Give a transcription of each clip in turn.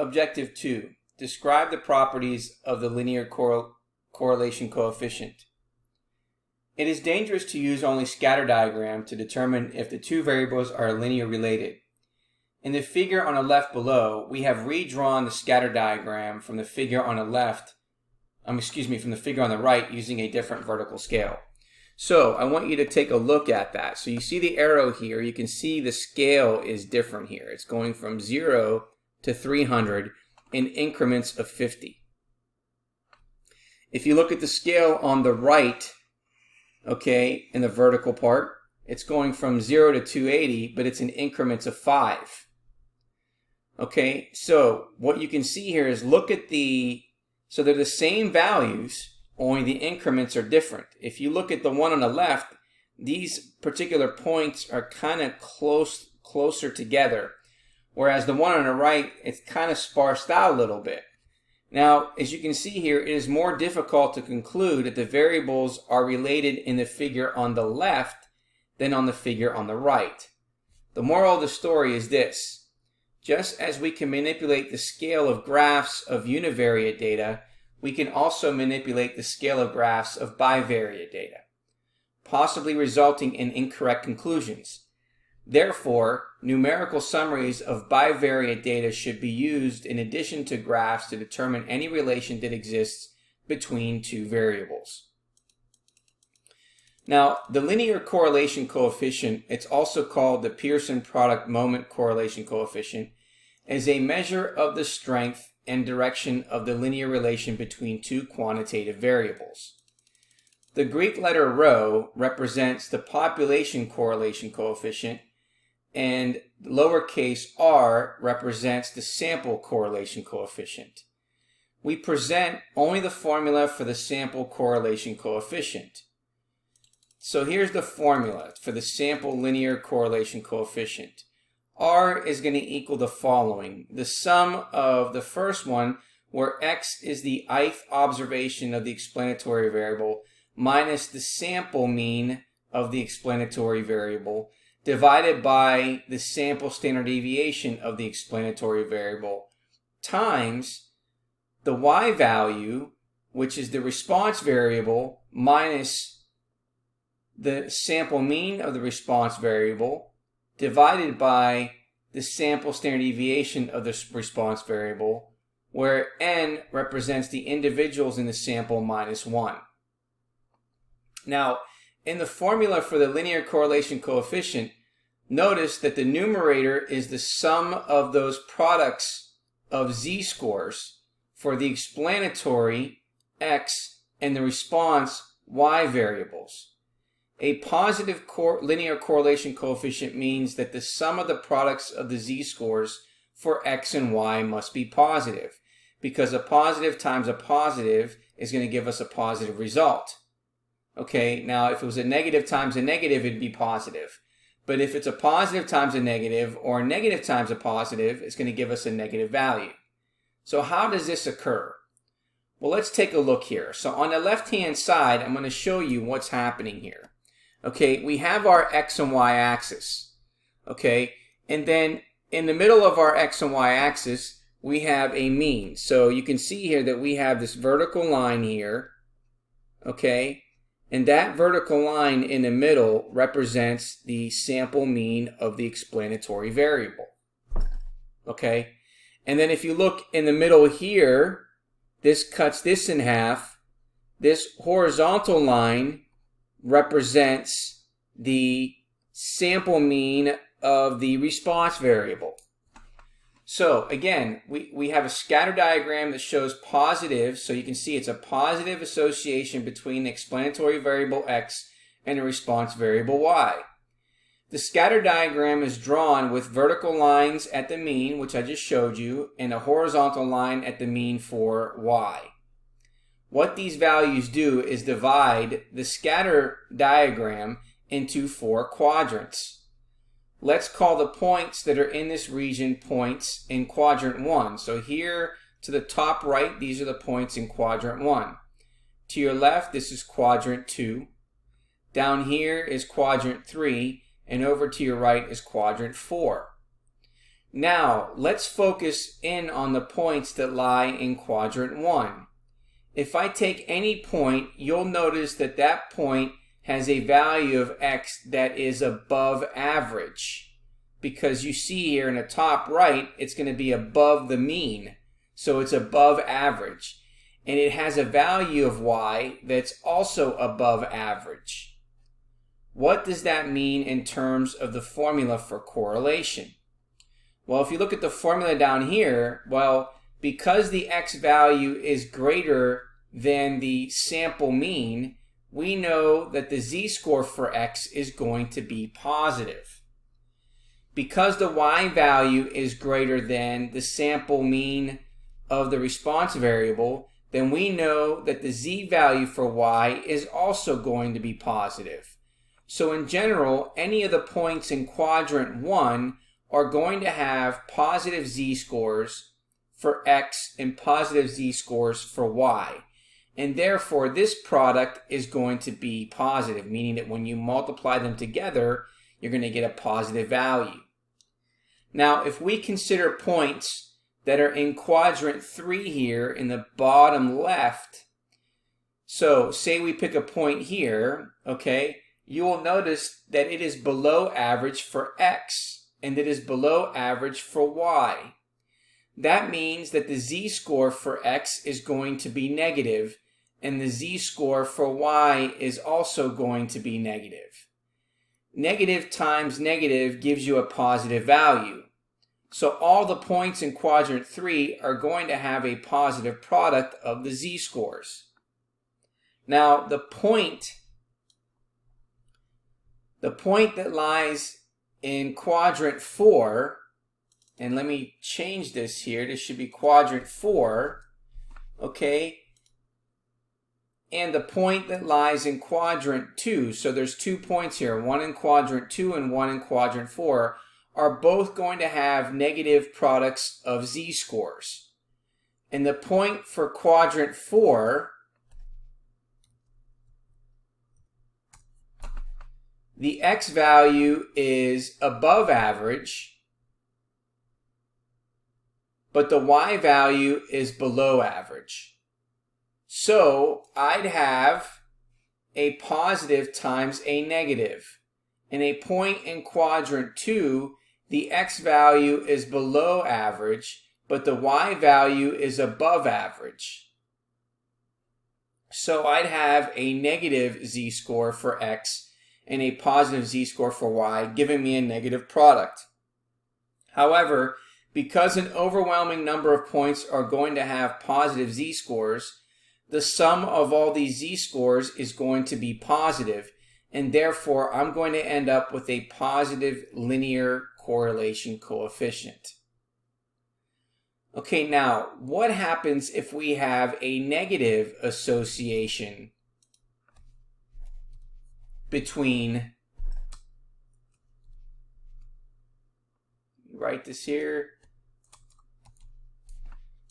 Objective 2. Describe the properties of the linear correlation coefficient. It is dangerous to use only scatter diagram to determine if the two variables are linearly related. In the figure on the left below, we have redrawn the scatter diagram from the figure on the left, from the figure on the right using a different vertical scale. So I want you to take a look at that. So you see the arrow here, you can see the scale is different here. It's going from 0 to 300 in increments of 50. If you look at the scale on the right, okay, in the vertical part, it's going from 0 to 280, but it's in increments of 5. Okay, so what you can see here is look at so they're the same values, only the increments are different. If you look at the one on the left, these particular points are kind of closer together, whereas the one on the right, it's kind of sparsed out a little bit. Now, as you can see here, it is more difficult to conclude that the variables are related in the figure on the left than on the figure on the right. The moral of the story is this. Just as we can manipulate the scale of graphs of univariate data, we can also manipulate the scale of graphs of bivariate data, possibly resulting in incorrect conclusions. Therefore, numerical summaries of bivariate data should be used in addition to graphs to determine any relation that exists between two variables. Now, the linear correlation coefficient, it's also called the Pearson product moment correlation coefficient, is a measure of the strength and direction of the linear relation between two quantitative variables. The Greek letter rho represents the population correlation coefficient, and lowercase r represents the sample correlation coefficient. We present only the formula for the sample correlation coefficient. So here's the formula for the sample linear correlation coefficient. R is going to equal the following. The sum of the first one, where x is the ith observation of the explanatory variable, minus the sample mean of the explanatory variable, divided by the sample standard deviation of the explanatory variable, times the y value, which is the response variable, minus the sample mean of the response variable, divided by the sample standard deviation of the response variable, where n represents the individuals in the sample minus 1. Now, in the formula for the linear correlation coefficient, notice that the numerator is the sum of those products of z-scores for the explanatory x and the response y variables. A positive linear correlation coefficient means that the sum of the products of the z-scores for x and y must be positive, because a positive times a positive is going to give us a positive result. Okay, now if it was a negative times a negative, it'd be positive. But if it's a positive times a negative or a negative times a positive, it's going to give us a negative value. So how does this occur? Well, let's take a look here. So on the left-hand side, I'm going to show you what's happening here. Okay, we have our x and y axis. Okay, and then in the middle of our x and y axis, we have a mean. So you can see here that we have this vertical line here. Okay, and that vertical line in the middle represents the sample mean of the explanatory variable. Okay, and then if you look in the middle here, this cuts this in half. This horizontal line represents the sample mean of the response variable. So again, we have a scatter diagram that shows positive, so you can see it's a positive association between the explanatory variable x and the response variable y. The scatter diagram is drawn with vertical lines at the mean, which I just showed you, and a horizontal line at the mean for y. What these values do is divide the scatter diagram into 4 quadrants. Let's call the points that are in this region points in quadrant 1. So here to the top right, these are the points in quadrant 1. To your left, this is quadrant 2. Down here is quadrant 3, and over to your right is quadrant 4. Now, let's focus in on the points that lie in quadrant 1. If I take any point, you'll notice that that point has a value of x that is above average. Because you see here in the top right, it's going to be above the mean. So it's above average. And it has a value of y that's also above average. What does that mean in terms of the formula for correlation? Well, if you look at the formula down here, well, because the x value is greater than the sample mean, we know that the z-score for x is going to be positive. Because the y value is greater than the sample mean of the response variable, then we know that the z value for y is also going to be positive. So in general, any of the points in quadrant 1 are going to have positive z-scores for x and positive z-scores for y. And therefore, this product is going to be positive, meaning that when you multiply them together, you're going to get a positive value. Now, if we consider points that are in quadrant 3 here in the bottom left, so say we pick a point here, okay, you will notice that it is below average for x and it is below average for y. That means that the z-score for x is going to be negative and the z-score for y is also going to be negative. Negative times negative gives you a positive value. So all the points in quadrant 3 are going to have a positive product of the z-scores. Now the point that lies in quadrant 4, and let me change this here, this should be quadrant 4, okay? And the point that lies in quadrant 2, so there's 2 points here, one in quadrant 2 and one in quadrant 4, are both going to have negative products of z-scores. And the point for quadrant 4, the x value is above average, but the y value is below average. So I'd have a positive times a negative. In a point in quadrant 2, the x value is below average, but the y value is above average. So I'd have a negative z-score for x and a positive z-score for y, giving me a negative product. However, because an overwhelming number of points are going to have positive z-scores, the sum of all these z-scores is going to be positive, and therefore I'm going to end up with a positive linear correlation coefficient. Okay, now what happens if we have a negative association between, write this here,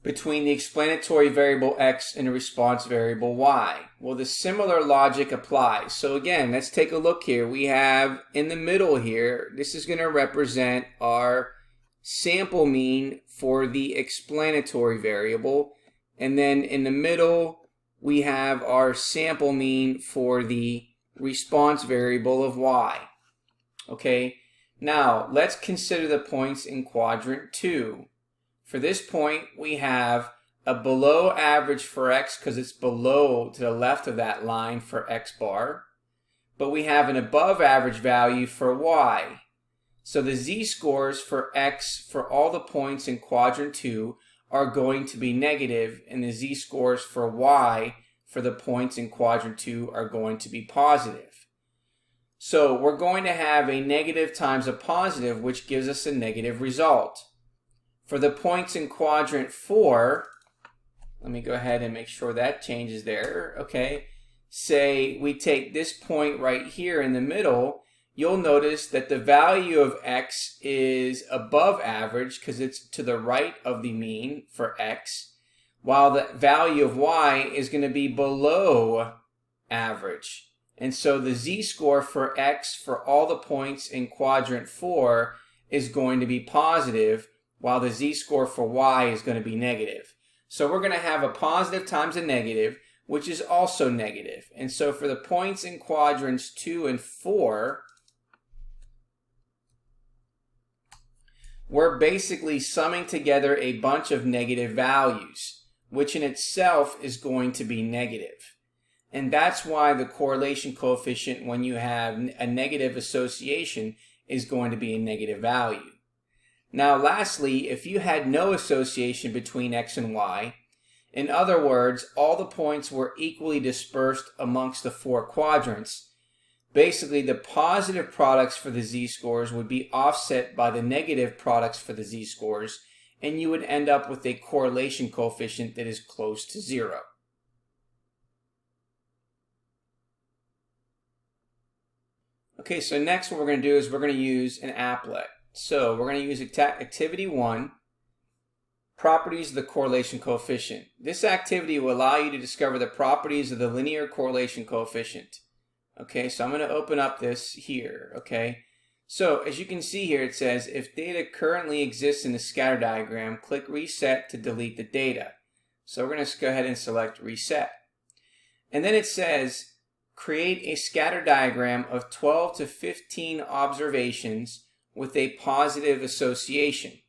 between the explanatory variable x and the response variable y? Well, the similar logic applies. So again, let's take a look here. We have in the middle here, this is going to represent our sample mean for the explanatory variable. And then in the middle, we have our sample mean for the response variable of y. Okay, now let's consider the points in quadrant 2. For this point, we have a below average for x because it's below to the left of that line for x bar, but we have an above average value for y. So the z-scores for x for all the points in quadrant 2 are going to be negative, and the z-scores for y for the points in quadrant 2 are going to be positive. So we're going to have a negative times a positive, which gives us a negative result. For the points in quadrant 4, let me go ahead and make sure that changes there, okay? Say we take this point right here in the middle, you'll notice that the value of x is above average because it's to the right of the mean for x, while the value of y is going to be below average. And so the z-score for x for all the points in quadrant 4 is going to be positive, while the z-score for y is going to be negative. So we're going to have a positive times a negative, which is also negative. And so for the points in quadrants 2 and 4, we're basically summing together a bunch of negative values, which in itself is going to be negative. And that's why the correlation coefficient, when you have a negative association, is going to be a negative value. Now lastly, if you had no association between x and y, in other words, all the points were equally dispersed amongst the 4 quadrants, basically the positive products for the z-scores would be offset by the negative products for the z-scores, and you would end up with a correlation coefficient that is close to 0. Okay, so next what we're going to do is we're going to use an applet. So we're going to use activity 1, properties of the correlation coefficient. This activity will allow you to discover the properties of the linear correlation coefficient. Okay, so I'm going to open up this here. Okay, so as you can see here, it says if data currently exists in the scatter diagram, click reset to delete the data. So we're going to go ahead and select reset. And then it says create a scatter diagram of 12 to 15 observations with a positive association.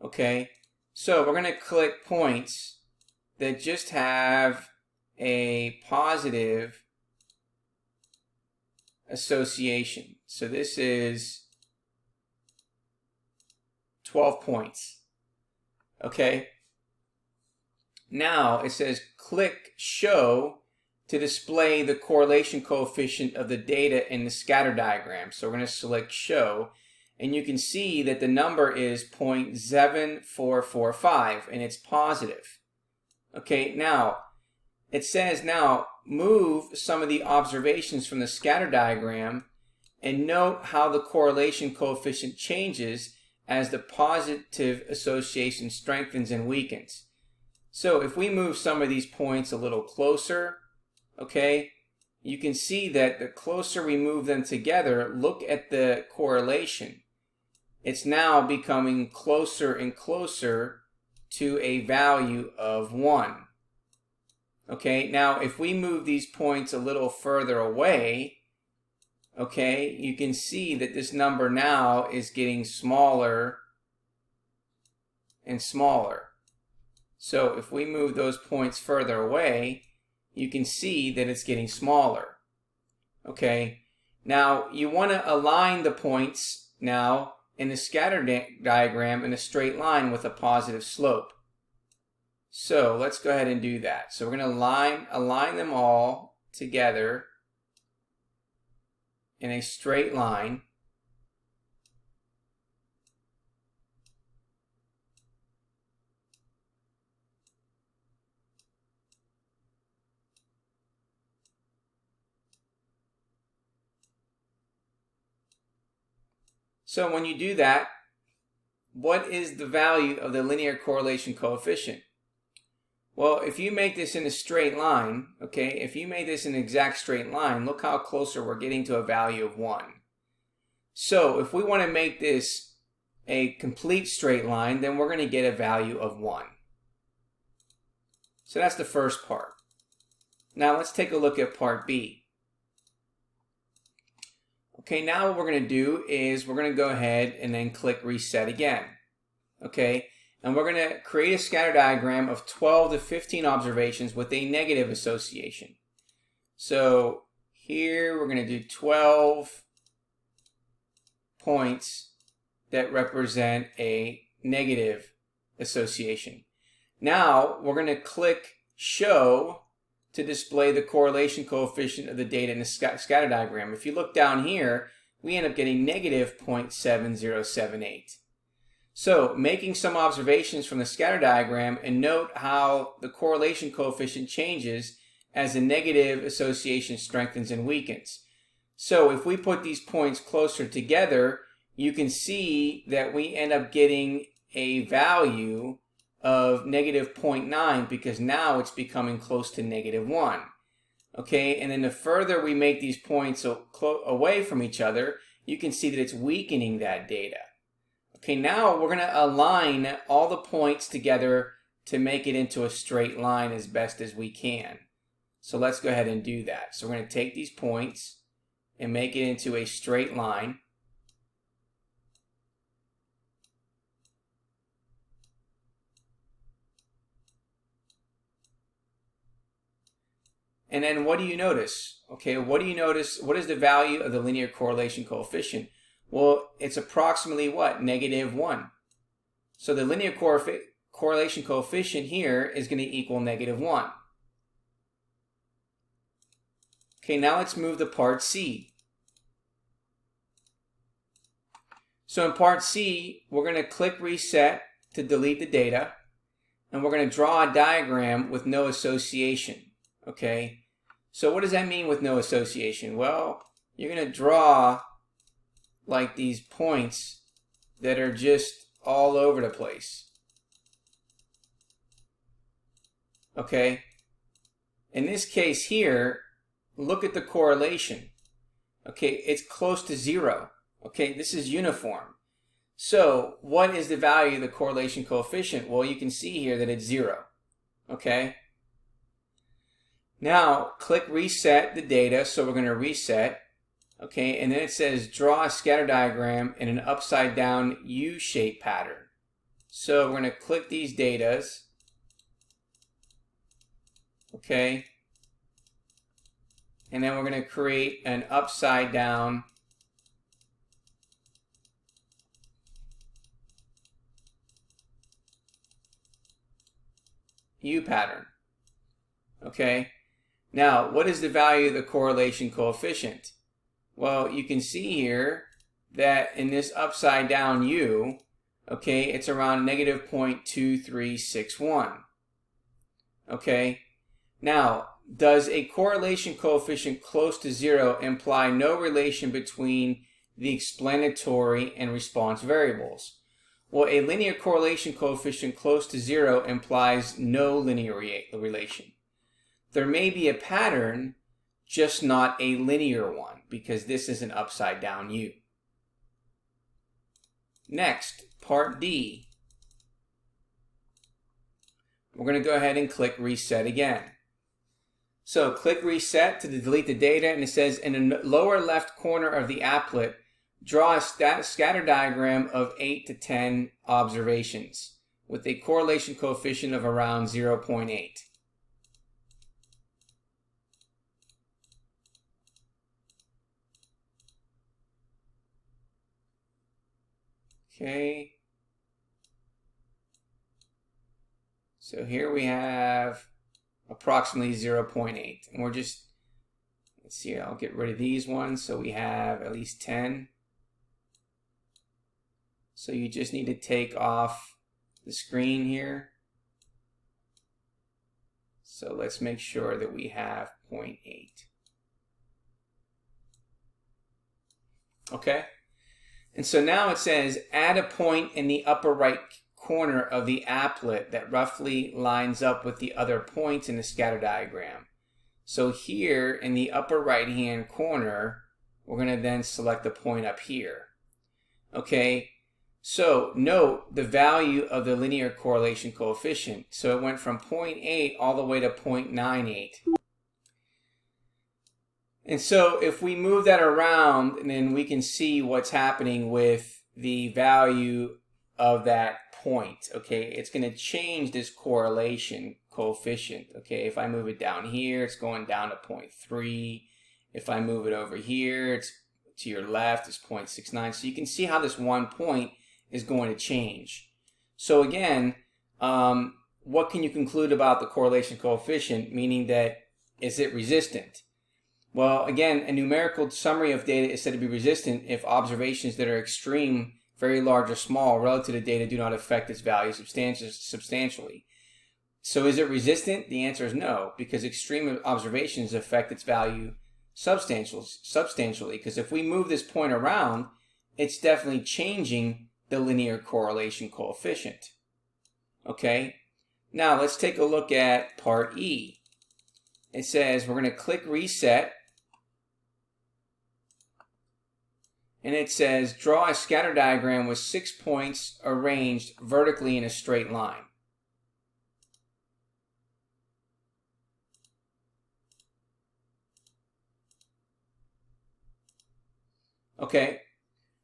Okay, so we're going to click points that just have a positive association. So this is 12 points. Okay, now it says click show to display the correlation coefficient of the data in the scatter diagram. So we're going to select show, and you can see that the number is 0.7445, and it's positive. Okay, now it says now move some of the observations from the scatter diagram and note how the correlation coefficient changes as the positive association strengthens and weakens. So if we move some of these points a little closer, okay, you can see that the closer we move them together, look at the correlation. It's now becoming closer and closer to a value of 1. Okay, now if we move these points a little further away, okay, you can see that this number now is getting smaller and smaller. So if we move those points further away, you can see that it's getting smaller. Okay, now you want to align the points now in the scatter diagram in a straight line with a positive slope. So let's go ahead and do that. So we're going to align them all together in a straight line. So when you do that, what is the value of the linear correlation coefficient? Well, if you make this in a straight line, okay, if you made this an exact straight line, look how closer we're getting to a value of 1. So if we want to make this a complete straight line, then we're going to get a value of 1. So that's the first part. Now let's take a look at part B. Okay, now what we're going to do is we're going to go ahead and then click reset again. Okay, and we're going to create a scatter diagram of 12 to 15 observations with a negative association. So here we're going to do 12 points that represent a negative association. Now we're going to click show to display the correlation coefficient of the data in the scatter diagram. If you look down here, we end up getting negative 0.7078. So making some observations from the scatter diagram, and note how the correlation coefficient changes as the negative association strengthens and weakens. So if we put these points closer together, you can see that we end up getting a value of negative 0.9 because now it's becoming close to negative 1. Okay, and then the further we make these points away from each other, you can see that it's weakening that data. Okay, now we're going to align all the points together to make it into a straight line as best as we can. So let's go ahead and do that. So we're going to take these points and make it into a straight line. And then what do you notice? Okay, what do you notice? What is the value of the linear correlation coefficient? Well, it's approximately what? -1. So the linear correlation coefficient here is going to equal -1. Okay, now let's move to part C. So in part C, we're going to click reset to delete the data, and we're going to draw a diagram with no association. Okay, so what does that mean with no association? Well, you're going to draw like these points that are just all over the place. Okay, in this case here, look at the correlation. Okay, it's close to 0. Okay, this is uniform. So what is the value of the correlation coefficient? Well, you can see here that it's 0. Okay. Now, click reset the data, so we're going to reset. Okay, and then it says draw a scatter diagram in an upside down U-shaped pattern. So we're going to click these datas. Okay. And then we're going to create an upside down U pattern. Okay. Now, what is the value of the correlation coefficient? Well, you can see here that in this upside down U, okay, it's around -0.2361. Okay. Now, does a correlation coefficient close to 0 imply no relation between the explanatory and response variables? Well, a linear correlation coefficient close to 0 implies no linear relation. There may be a pattern, just not a linear one, because this is an upside down U. Next, part D. We're going to go ahead and click reset again. So click reset to delete the data, and it says in the lower left corner of the applet, draw a scatter diagram of 8 to 10 observations with a correlation coefficient of around 0.8. Okay. So here we have approximately 0.8. And we're just, let's see, I'll get rid of these ones so we have at least 10. So you just need to take off the screen here. So let's make sure that we have 0.8. Okay. And so now it says add a point in the upper right corner of the applet that roughly lines up with the other points in the scatter diagram. So here in the upper right hand corner, we're going to then select the point up here. Okay, so note the value of the linear correlation coefficient. So it went from 0.8 all the way to 0.98. And so if we move that around, then we can see what's happening with the value of that point. Okay, it's going to change this correlation coefficient. Okay, if I move it down here, it's going down to 0.3. If I move it over here, it's to your left, it's 0.69. So you can see how this one point is going to change. So again, what can you conclude about the correlation coefficient? Meaning that, is it resistant? Well, again, a numerical summary of data is said to be resistant if observations that are extreme, very large or small, relative to data do not affect its value substantially. So is it resistant? The answer is no, because extreme observations affect its value substantially. Because if we move this point around, it's definitely changing the linear correlation coefficient. Okay? Now let's take a look at part E. It says we're going to click reset. and it says draw a scatter diagram with 6 points arranged vertically in a straight line. Okay,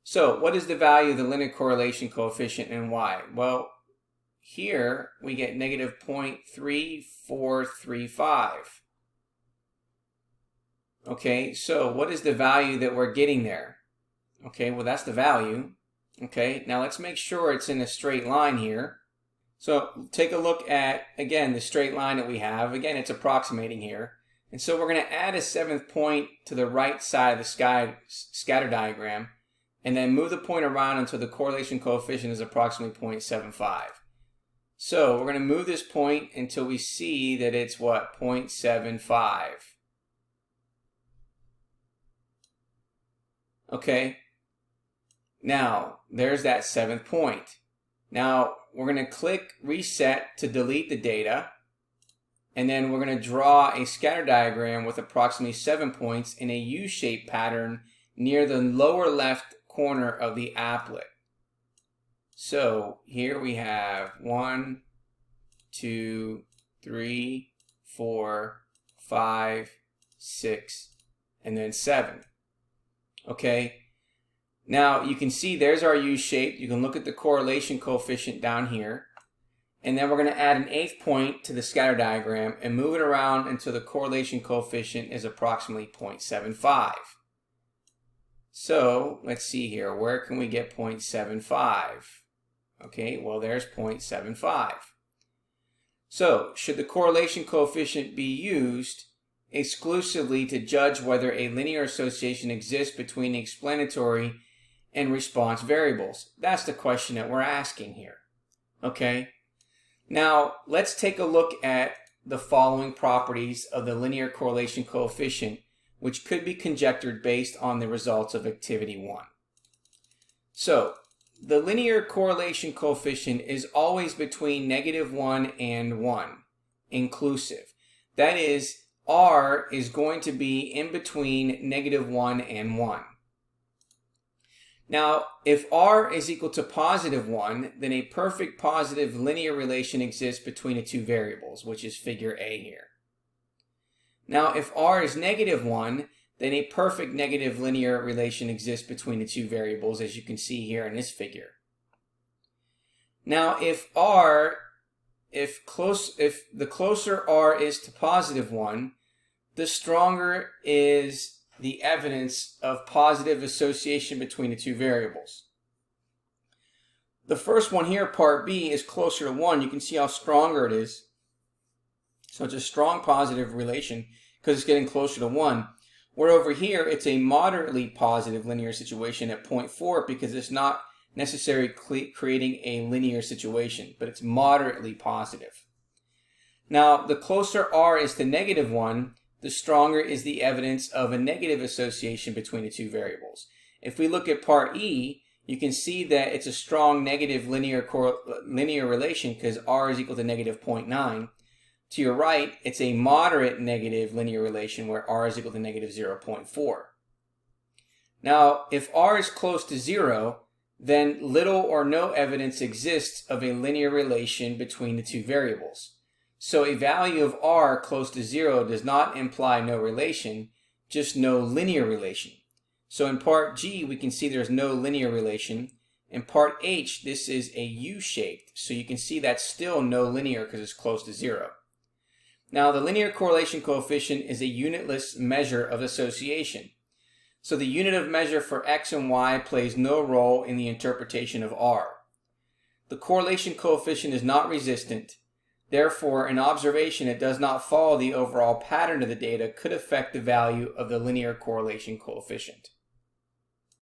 so what is the value of the linear correlation coefficient and why? Well, here we get negative 0.3435. Okay, so what is the value that we're getting there? Okay, well that's the value. Okay, now let's make sure it's in a straight line here. So take a look at, again, the straight line that we have. Again, it's approximating here. And so we're going to add a 7th point to the right side of the scatter diagram, and then move the point around until the correlation coefficient is approximately 0.75. So we're going to move this point until we see that it's what? 0.75. Okay. Now, there's that 7th point. Now, we're going to click Reset to delete the data. And then we're going to draw a scatter diagram with approximately 7 points in a U-shaped pattern near the lower left corner of the applet. So here we have 1, 2, 3, 4, 5, 6, and then 7. Okay. Now you can see there's our U-shape. You can look at the correlation coefficient down here. And then we're going to add an 8th point to the scatter diagram and move it around until the correlation coefficient is approximately 0.75. So let's see here. Where can we get 0.75? Okay, well there's 0.75. So should the correlation coefficient be used exclusively to judge whether a linear association exists between the explanatory and response variables? That's the question that we're asking here. Okay. Now, let's take a look at the following properties of the linear correlation coefficient, which could be conjectured based on the results of activity 1. So, the linear correlation coefficient is always between -1 and 1, inclusive. That is, R is going to be in between -1 and 1. Now, if R is equal to +1, then a perfect positive linear relation exists between the two variables, which is figure A here. Now, if R is -1, then a perfect negative linear relation exists between the two variables, as you can see here in this figure. Now, if the closer R is to +1, the stronger is the evidence of positive association between the two variables. The first one here, part B, is closer to 1. You can see how stronger it is. So it's a strong positive relation because it's getting closer to 1. Where over here, it's a moderately positive linear situation at 0.4 because it's not necessarily creating a linear situation, but it's moderately positive. Now, the closer R is to -1, the stronger is the evidence of a negative association between the two variables. If we look at part E, you can see that it's a strong negative linear relation because R is equal to -0.9. To your right, it's a moderate negative linear relation where R is equal to -0.4. Now, if R is close to 0, then little or no evidence exists of a linear relation between the two variables. So a value of R close to 0 does not imply no relation, just no linear relation. So in part G, we can see there's no linear relation. In part H, this is a U-shaped, so you can see that's still no linear because it's close to 0. Now, the linear correlation coefficient is a unitless measure of association. So the unit of measure for X and Y plays no role in the interpretation of R. The correlation coefficient is not resistant. Therefore, an observation that does not follow the overall pattern of the data could affect the value of the linear correlation coefficient.